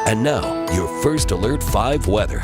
And now, your first Alert 5 weather.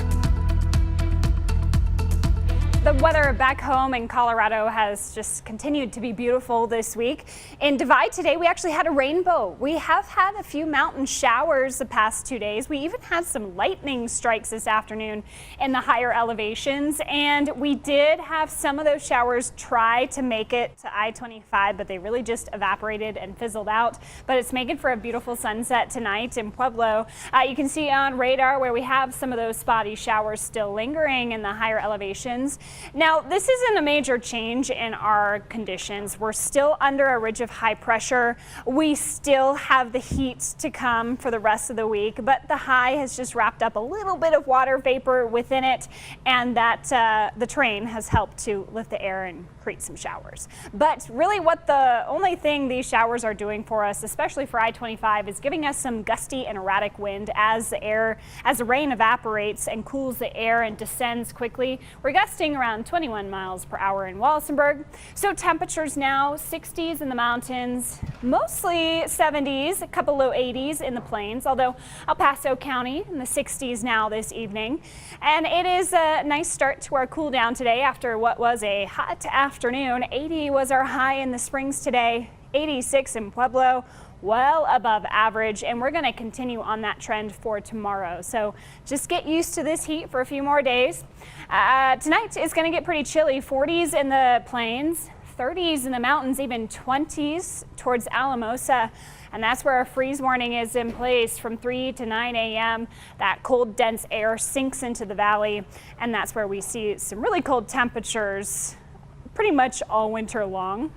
The weather back home in Colorado has just continued to be beautiful this week. In Divide today, we actually had a rainbow. We have had a few mountain showers the past 2 days. We even had some lightning strikes this afternoon in the higher elevations. And we did have some of those showers try to make it to I-25, but they really just evaporated and fizzled out. But it's making for a beautiful sunset tonight in Pueblo. You can see on radar where we have some of those spotty showers still lingering in the higher elevations. Now, this isn't a major change in our conditions. We're still under a ridge of high pressure. We still have the heat to come for the rest of the week, but the high has just wrapped up a little bit of water vapor within it, and that the terrain has helped to lift the air and create some showers. But really what the only thing these showers are doing for us, especially for I-25, is giving us some gusty and erratic wind as the rain evaporates and cools the air and descends quickly. We're gusting around 21 miles per hour in Walsenburg. So temperatures now 60s in the mountains, mostly 70s, a couple low 80s in the plains, although El Paso County in the 60s now this evening. And it is a nice start to our cool down today after what was a hot afternoon. 80 was our high in the Springs today, 86 in Pueblo. Well above average, and we're going to continue on that trend for tomorrow. So just get used to this heat for a few more days. Tonight it's going to get pretty chilly, 40s in the plains, 30s in the mountains, even 20s towards Alamosa. And that's where our freeze warning is in place from 3 to 9 a.m. That cold, dense air sinks into the valley, and that's where we see some really cold temperatures pretty much all winter long.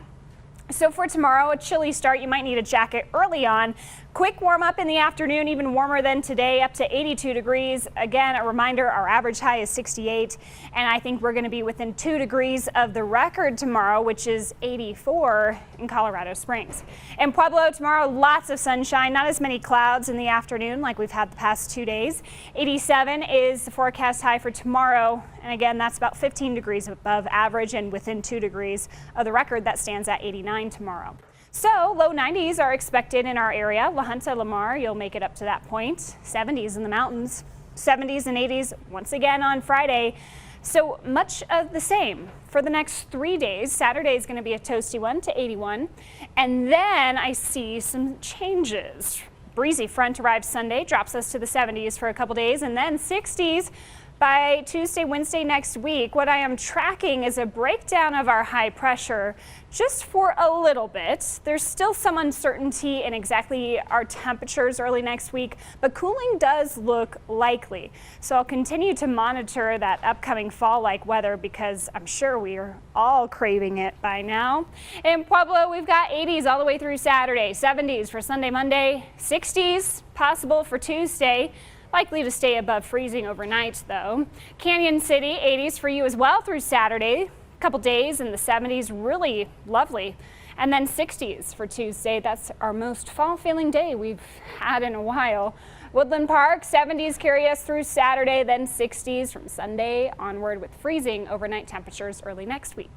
So for tomorrow, a chilly start. You might need a jacket early on. Quick warm up in the afternoon, even warmer than today, up to 82 degrees. Again, a reminder, our average high is 68, and I think we're going to be within 2 degrees of the record tomorrow, which is 84 in Colorado Springs. In Pueblo tomorrow, lots of sunshine, not as many clouds in the afternoon like we've had the past 2 days. 87 is the forecast high for tomorrow, and again, that's about 15 degrees above average and within 2 degrees of the record that stands at 89 tomorrow. So low 90s are expected in our area. La Junta, Lamar, you'll make it up to that point. 70s in the mountains, 70s and 80s once again on Friday. So much of the same for the next 3 days. Saturday is going to be a toasty one to 81. And then I see some changes. Breezy front arrives Sunday, drops us to the 70s for a couple days, and then 60s by Tuesday, Wednesday next week. What I am tracking is a breakdown of our high pressure just for a little bit. There's still some uncertainty in exactly our temperatures early next week, but cooling does look likely. So I'll continue to monitor that upcoming fall-like weather because I'm sure we are all craving it by now. In Pueblo, we've got 80s all the way through Saturday, 70s for Sunday, Monday, 60s possible for Tuesday. Likely to stay above freezing overnight, though. Canyon City, 80s for you as well through Saturday. A couple days in the 70s, really lovely. And then 60s for Tuesday. That's our most fall-feeling day we've had in a while. Woodland Park, 70s carry us through Saturday, then 60s from Sunday onward with freezing overnight temperatures early next week.